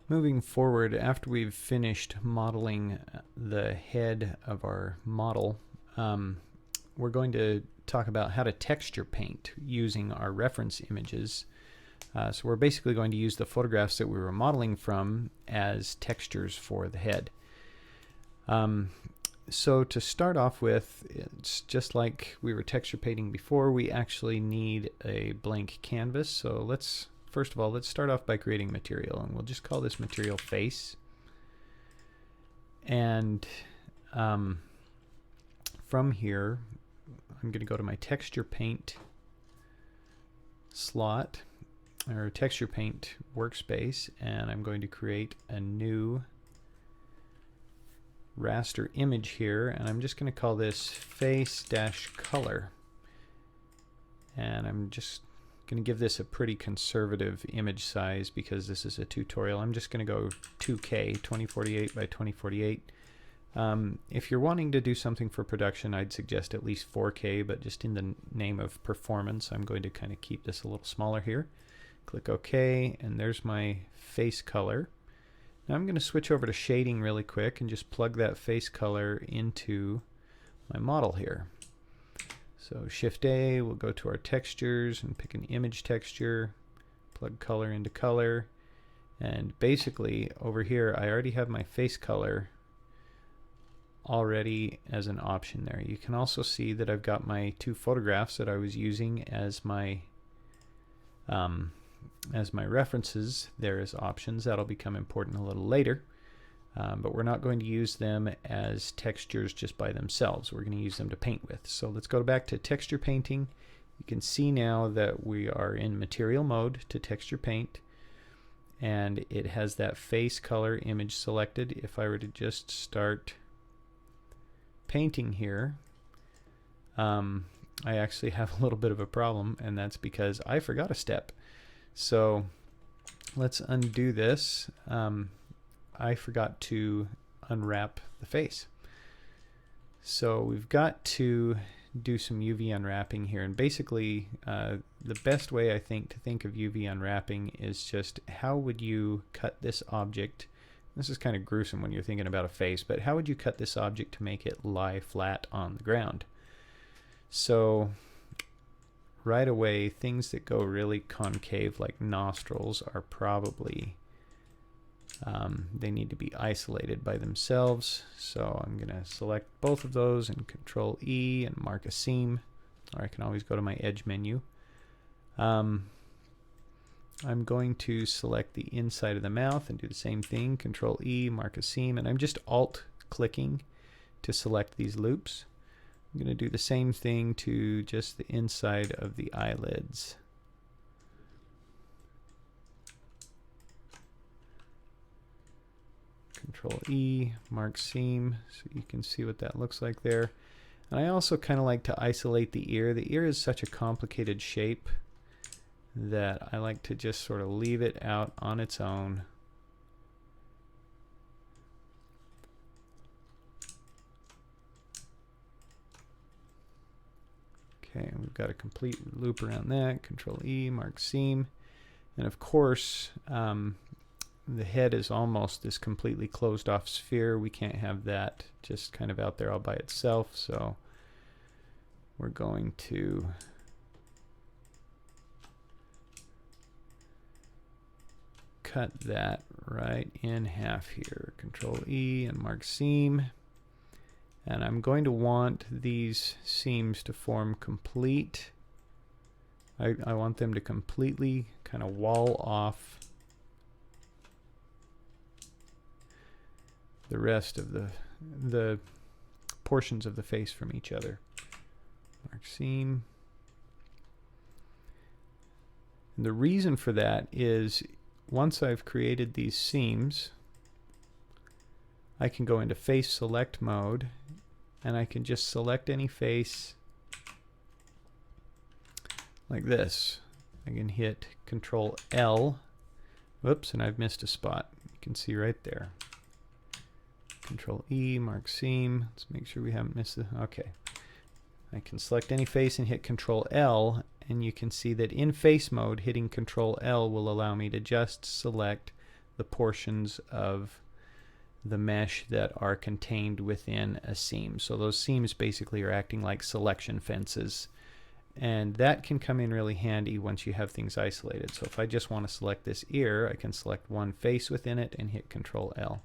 Moving forward, after we've finished modeling the head of our model, we're going to talk about how to texture paint using our reference images. So we're basically going to use the photographs that we were modeling from as textures for the head. So to start off with, it's just like we were texture painting before. We actually need a blank canvas. So first of all, let's start off by creating material, and we'll just call this material face. And from here, I'm going to go to my texture paint slot, or texture paint workspace, and I'm going to create a new raster image here, and I'm just going to call this face-color. And I'm just going to give this a pretty conservative image size because this is a tutorial. I'm just going to go 2K, 2048 by 2048. If you're wanting to do something for production, I'd suggest at least 4K, but just in the name of performance, I'm going to kind of keep this a little smaller here. Click OK, and there's my face color. Now I'm going to switch over to shading really quick and just plug that face color into my model here. So Shift A, we'll go to our textures and pick an image texture, plug color into color, and basically over here I already have my face color already as an option there. You can also see that I've got my two photographs that I was using as my references there as options. That'll become important a little later, but we're not going to use them as textures just by themselves. We're going to use them to paint with. So let's go back to texture painting. You can see now that we are in material mode to texture paint, and it has that face color image selected. If I were to just start painting here, I actually have a little bit of a problem, and that's because I forgot a step. So let's undo this. I forgot to unwrap the face. So we've got to do some UV unwrapping here, and basically the best way I think to think of UV unwrapping is just how would you cut this object. This is kind of gruesome when you're thinking about a face, but how would you cut this object to make it lie flat on the ground? So right away, things that go really concave like nostrils are probably, they need to be isolated by themselves. So I'm going to select both of those and Ctrl E and mark a seam, or I can always go to my edge menu. I'm going to select the inside of the mouth and do the same thing, Ctrl E, mark a seam, and I'm just alt clicking to select these loops. I'm going to do the same thing to just the inside of the eyelids. Ctrl E, mark seam, so you can see what that looks like there. And I also kind of like to isolate the ear. The ear is such a complicated shape that I like to just sort of leave it out on its own. Okay, we've got a complete loop around that. Ctrl E, mark seam. And of course, the head is almost this completely closed off sphere. We can't have that just kind of out there all by itself. So we're going to cut that right in half here. Ctrl E and mark seam. And I'm going to want these seams to form complete. I want them to completely kind of wall off the rest of the portions of the face from each other. Mark seam. And the reason for that is once I've created these seams, I can go into face select mode, and I can just select any face like this. I can hit Ctrl L. Whoops, and I've missed a spot. You can see right there. Ctrl E, mark seam. Let's make sure we haven't missed the, okay. I can select any face and hit Ctrl L, and you can see that in face mode, hitting Ctrl L will allow me to just select the portions of the mesh that are contained within a seam. So those seams basically are acting like selection fences, and that can come in really handy once you have things isolated. So if I just want to select this ear, I can select one face within it and hit Ctrl+L.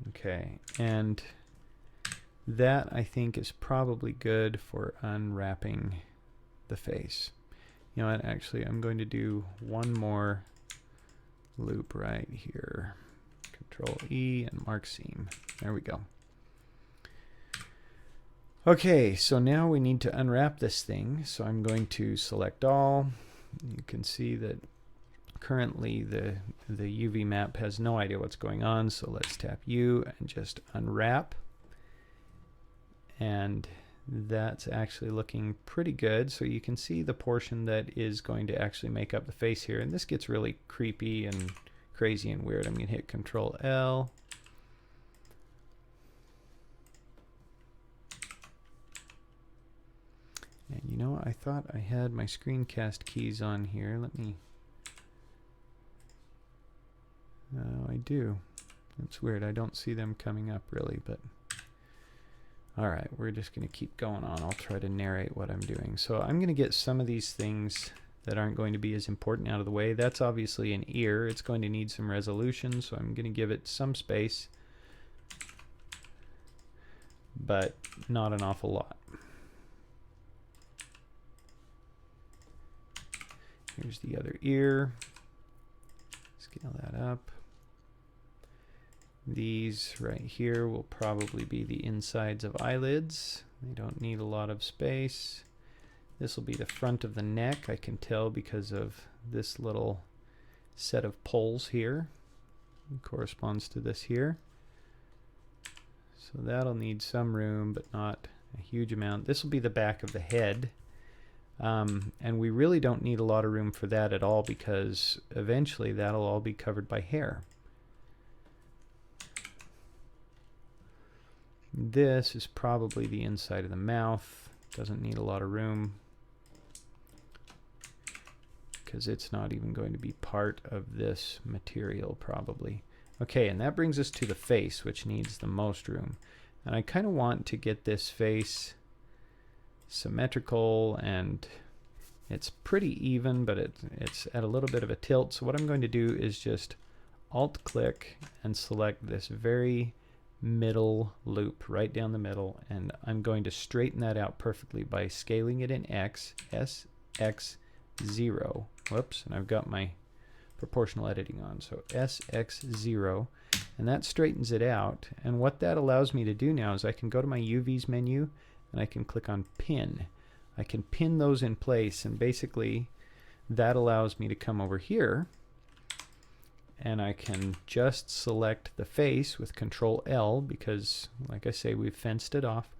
Okay, and that I think is probably good for unwrapping the face. You know what, actually I'm going to do one more loop right here. Ctrl+E and mark seam. There we go. Okay, so now we need to unwrap this thing. So I'm going to select all. You can see that currently the UV map has no idea what's going on. So let's tap U and just unwrap. And that's actually looking pretty good. So you can see the portion that is going to actually make up the face here. And this gets really creepy and crazy and weird. I'm going to hit Ctrl+L. And you know, I thought I had my screencast keys on here. Let me... I do. That's weird. I don't see them coming up really, but... Alright, we're just going to keep going on. I'll try to narrate what I'm doing. So I'm going to get some of these things that aren't going to be as important out of the way. That's obviously an ear. It's going to need some resolution, so I'm going to give it some space, but not an awful lot. Here's the other ear. Scale that up. These right here will probably be the insides of eyelids. They don't need a lot of space. This will be the front of the neck. I can tell because of this little set of poles here. It corresponds to this here. So that'll need some room, but not a huge amount. This will be the back of the head. And we really don't need a lot of room for that at all, because eventually that'll all be covered by hair. This is probably the inside of the mouth. Doesn't need a lot of room because it's not even going to be part of this material probably. Okay, and that brings us to the face, which needs the most room. And I kind of want to get this face symmetrical, and it's pretty even, but it's at a little bit of a tilt. So what I'm going to do is just Alt-click and select this very middle loop right down the middle, and I'm going to straighten that out perfectly by scaling it in X, SX0. Whoops, and I've got my proportional editing on, so SX0, and that straightens it out. And what that allows me to do now is I can go to my UVs menu and I can click on pin. I can pin those in place, and basically that allows me to come over here and I can just select the face with Ctrl+L, because like I say, we've fenced it off,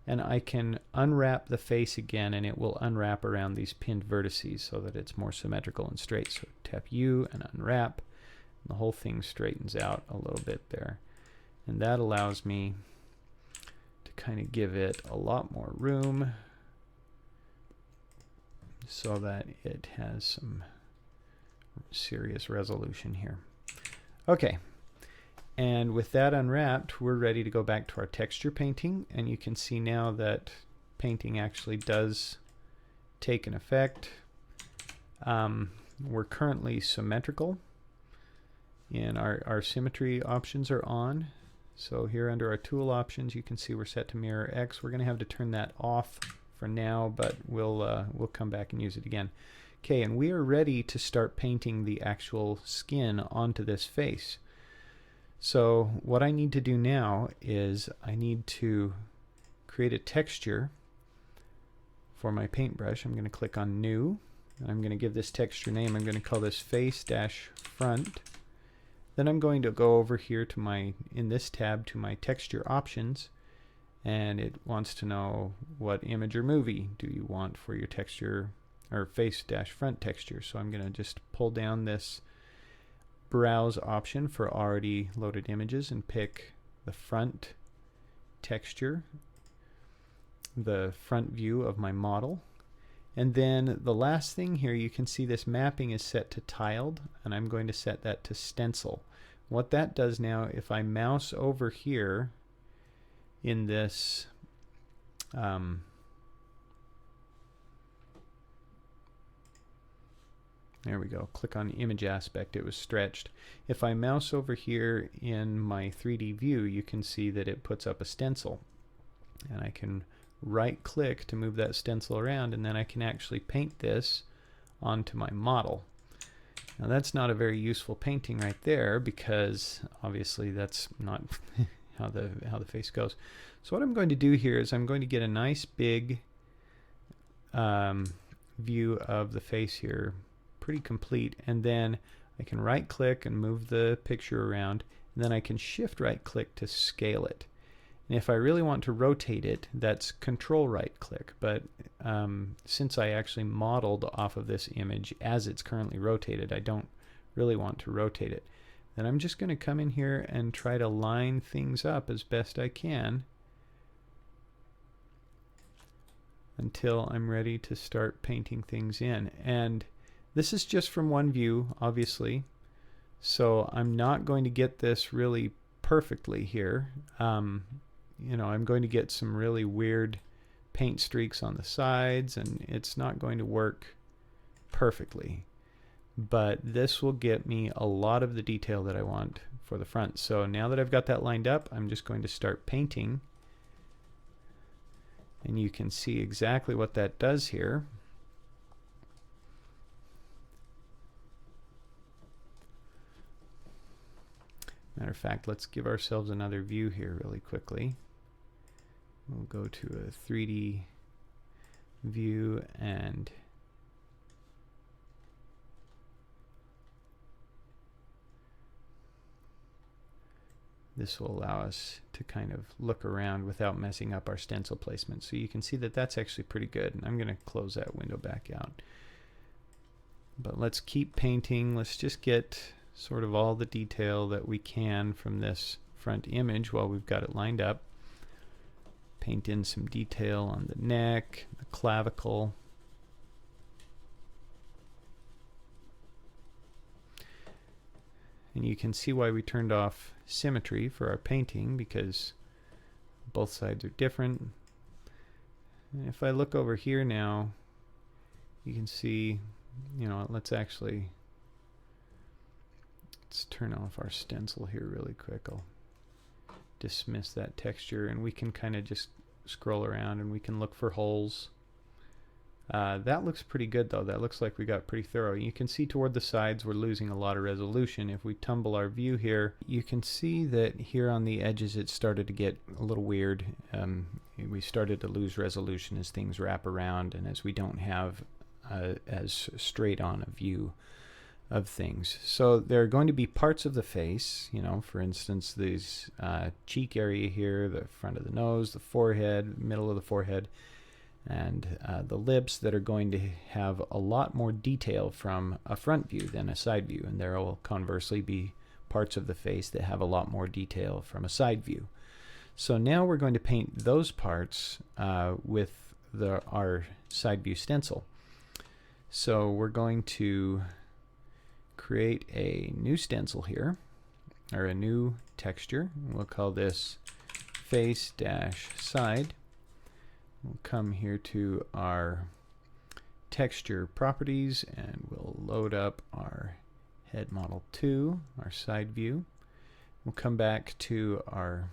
and I can unwrap the face again, and it will unwrap around these pinned vertices so that it's more symmetrical and straight. So tap U and unwrap, and the whole thing straightens out a little bit there, and that allows me to kind of give it a lot more room so that it has some serious resolution here. Okay, and with that unwrapped, we're ready to go back to our texture painting, and you can see now that painting actually does take an effect. We're currently symmetrical, and our symmetry options are on. So here under our tool options, you can see we're set to mirror X. We're going to have to turn that off for now, but we'll come back and use it again. Okay, and we are ready to start painting the actual skin onto this face. So what I need to do now is I need to create a texture for my paintbrush. I'm going to click on New, and I'm going to give this texture name. I'm going to call this Face-Front. Then I'm going to go over here to my, in this tab, to my texture options, and it wants to know what image or movie do you want for your texture or face-front texture. So I'm going to just pull down this browse option for already loaded images and pick the front texture, the front view of my model. And then the last thing here, you can see this mapping is set to tiled, and I'm going to set that to stencil. What that does now, if I mouse over here in this there we go, click on image aspect, it was stretched. If I mouse over here in my 3D view, you can see that it puts up a stencil. And I can right click to move that stencil around, and then I can actually paint this onto my model. Now that's not a very useful painting right there, because obviously that's not how the face goes. So what I'm going to do here is I'm going to get a nice big view of the face here, pretty complete, and then I can right click and move the picture around, and then I can shift right click to scale it. And if I really want to rotate it, that's Control right click, but since I actually modeled off of this image as it's currently rotated, I don't really want to rotate it. Then I'm just going to come in here and try to line things up as best I can until I'm ready to start painting things in. And this is just from one view, obviously, so I'm not going to get this really perfectly here. You know, I'm going to get some really weird paint streaks on the sides, and it's not going to work perfectly. But this will get me a lot of the detail that I want for the front. So now that I've got that lined up, I'm just going to start painting. And you can see exactly what that does here. Matter of fact, let's give ourselves another view here really quickly. We'll go to a 3D view, and this will allow us to kind of look around without messing up our stencil placement. So you can see that that's actually pretty good, and I'm going to close that window back out. But let's keep painting. Let's just get sort of all the detail that we can from this front image while we've got it lined up. Paint in some detail on the neck, the clavicle. And you can see why we turned off symmetry for our painting, because both sides are different. And if I look over here now, you can see, you know, let's turn off our stencil here really quick. I'll dismiss that texture, and we can kind of just scroll around and we can look for holes. That looks pretty good though. That looks like we got pretty thorough. You can see toward the sides we're losing a lot of resolution. If we tumble our view here, you can see that here on the edges it started to get a little weird. We started to lose resolution as things wrap around and as we don't have as straight on a view of things. So there are going to be parts of the face, you know, for instance, these cheek area here, the front of the nose, the forehead, middle of the forehead, and the lips that are going to have a lot more detail from a front view than a side view, and there will conversely be parts of the face that have a lot more detail from a side view. So now we're going to paint those parts with our side view stencil. So we're going to create a new stencil here, or a new texture. We'll call this face-side. We'll come here to our texture properties and we'll load up our head model 2, our side view. We'll come back to our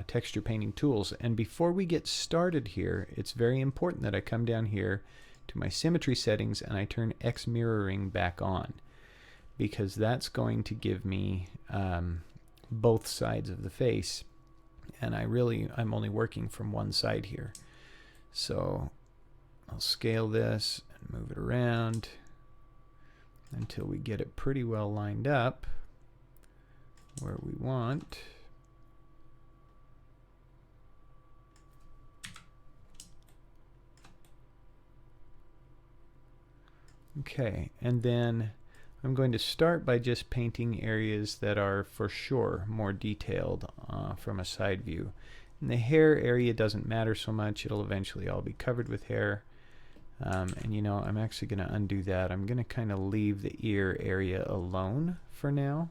texture painting tools, and before we get started here, it's very important that I come down here to my symmetry settings and I turn X mirroring back on, because that's going to give me both sides of the face, and I'm only working from one side here. So I'll scale this and move it around until we get it pretty well lined up where we want. Okay, and then I'm going to start by just painting areas that are for sure more detailed from a side view. And the hair area doesn't matter so much, it'll eventually all be covered with hair. And you know, I'm actually going to undo that. I'm going to kind of leave the ear area alone for now,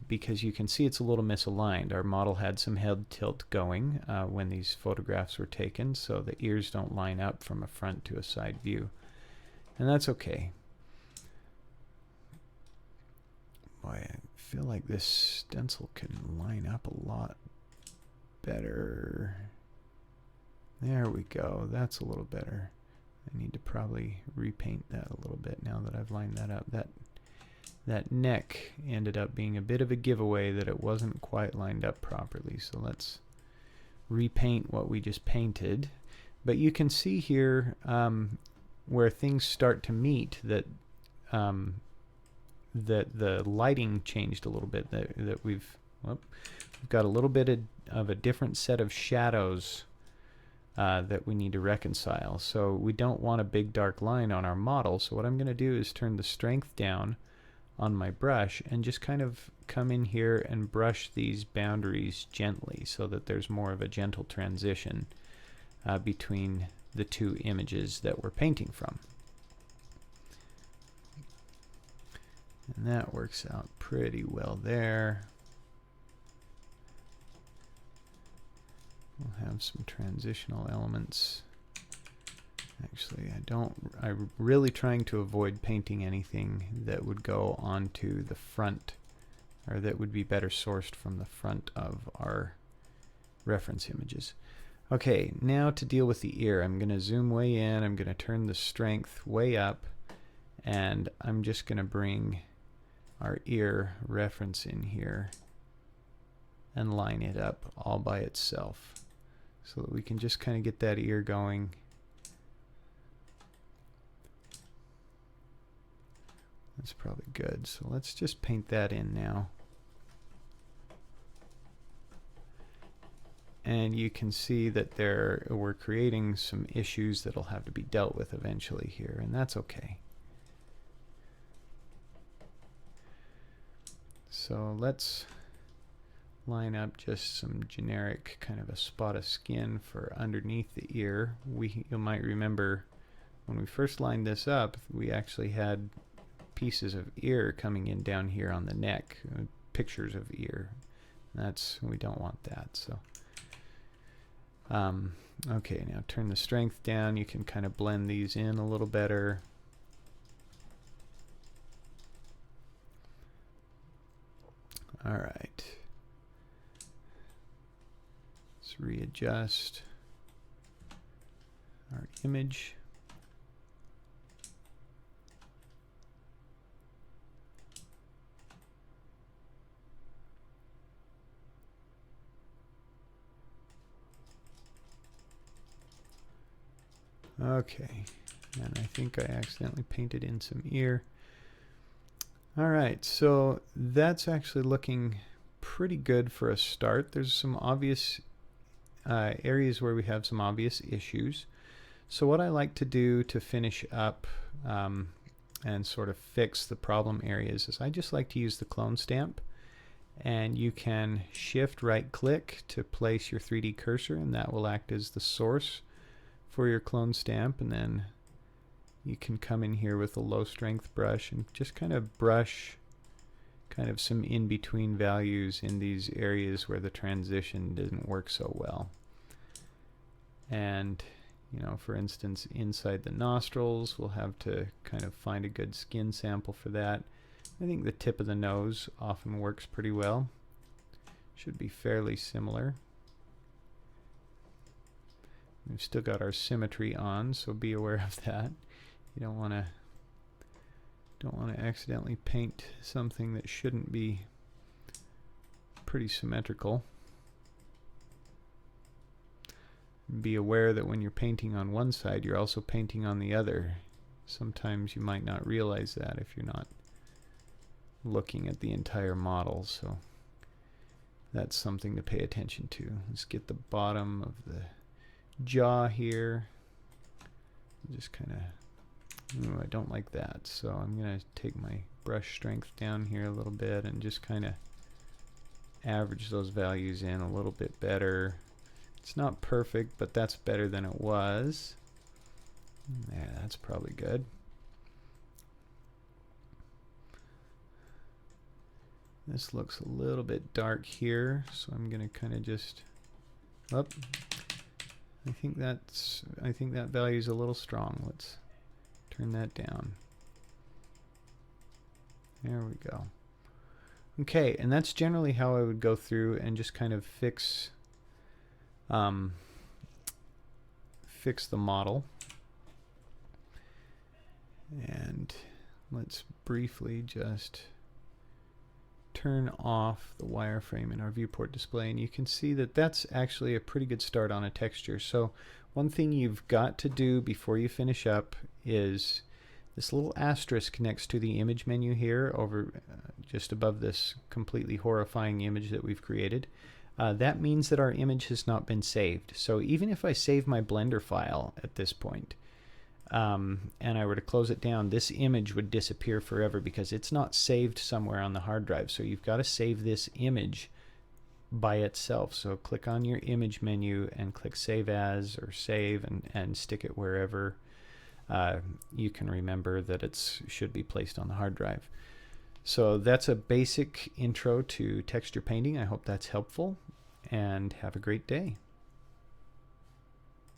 because you can see it's a little misaligned. Our model had some head tilt going when these photographs were taken, so the ears don't line up from a front to a side view. And that's okay. Boy, I feel like this stencil can line up a lot better. There we go. That's a little better. I need to probably repaint that a little bit now that I've lined that up. That neck ended up being a bit of a giveaway that it wasn't quite lined up properly. So let's repaint what we just painted. But you can see here where things start to meet that the lighting changed a little bit. That we've got a little bit of a different set of shadows that we need to reconcile. So we don't want a big dark line on our model. So what I'm going to do is turn the strength down on my brush and just kind of come in here and brush these boundaries gently so that there's more of a gentle transition between the two images that we're painting from. And that works out pretty well there. We'll have some transitional elements. Actually, I'm really trying to avoid painting anything that would go onto the front, or that would be better sourced from the front of our reference images. Okay, now to deal with the ear, I'm going to zoom way in, I'm going to turn the strength way up, and I'm just going to bring our ear reference in here and line it up all by itself so that we can just kind of get that ear going. That's probably good. So let's just paint that in now. And you can see that we're creating some issues that'll have to be dealt with eventually here, and that's okay. So let's line up just some generic kind of a spot of skin for underneath the ear. You might remember when we first lined this up, we actually had pieces of ear coming in down here on the neck, pictures of ear. We don't want that. So okay, now turn the strength down. You can kind of blend these in a little better. All right. Let's readjust our image. Okay, and I think I accidentally painted in some ear. All right, so that's actually looking pretty good for a start. There's some obvious areas where we have some obvious issues. So what I like to do to finish up and sort of fix the problem areas is I just like to use the clone stamp, and you can shift right click to place your 3D cursor, and that will act as the source for your clone stamp. And then you can come in here with a low strength brush and just kind of brush kind of some in-between values in these areas where the transition didn't work so well. And you know, for instance, inside the nostrils, we'll have to kind of find a good skin sample for that. I think the tip of the nose often works pretty well. Should be fairly similar. We've still got our symmetry on, so be aware of that. You don't want to accidentally paint something that shouldn't be pretty symmetrical. Be aware that when you're painting on one side, you're also painting on the other. Sometimes you might not realize that if you're not looking at the entire model, so that's something to pay attention to. Let's get the bottom of the jaw here. Just kind of, I don't like that, so I'm going to take my brush strength down here a little bit and just kind of average those values in a little bit better. It's not perfect, but that's better than it was. Yeah, that's probably good. This looks a little bit dark here, so I'm going to kind of just, oh, I think that value is a little strong. Let's turn that down. There we go. Okay, and that's generally how I would go through and just kind of fix the model. And let's briefly just turn off the wireframe in our viewport display, and you can see that that's actually a pretty good start on a texture. So one thing you've got to do before you finish up is this little asterisk next to the image menu here over just above this completely horrifying image that we've created. That means that our image has not been saved. So even if I save my Blender file at this point, and I were to close it down, this image would disappear forever because it's not saved somewhere on the hard drive. So you've got to save this image by itself. So click on your image menu and click Save As or Save, and stick it wherever you can remember that it should be placed on the hard drive. So that's a basic intro to texture painting. I hope that's helpful, and have a great day.